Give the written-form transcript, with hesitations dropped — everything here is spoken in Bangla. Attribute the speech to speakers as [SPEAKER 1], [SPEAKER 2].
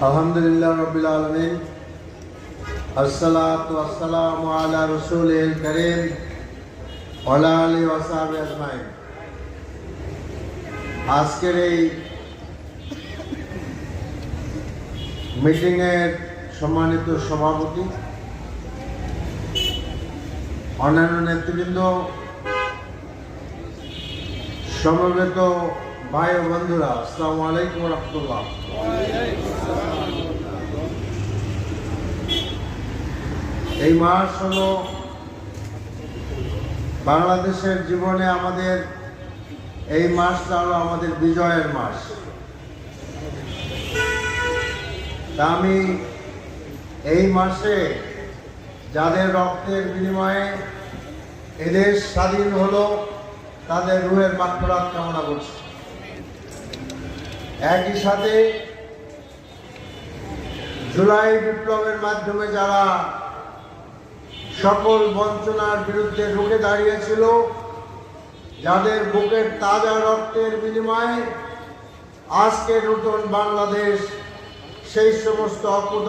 [SPEAKER 1] আলহামদুলিল্লাহ রাব্বিল আলামিন, আসসালাতু ওয়াসসালামু আলা রাসূলিল কারীম ওয়া আলা আলিহি ওয়া সাহবিহি আজমাইন। আজকের এই মিটিংয়ের সম্মানিত সভাপতি, অন্যান্য নেতৃবৃন্দ, সমবেত ভাই ও বন্ধুরা, আসসালামু আলাইকুম ওয়া রাহমাতুল্লাহ। এই মাস হলো বাংলাদেশের জীবনে আমাদের এই মাসটা হলো আমাদের বিজয়ের মাস। তা আমি এই মাসে যাদের রক্তের বিনিময়ে এদেশ স্বাধীন হলো তাদের রুহের মাগফিরাত কামনা করছি। একই সাথে জুলাই বিপ্লবের মাধ্যমে যারা সকল বঞ্চনার বিরুদ্ধে রুখে দাঁড়িয়েছিল, যাদের বুকের তাজা রক্তের বিনিময়ে আজকে নতুন বাংলাদেশ, সেই সমস্ত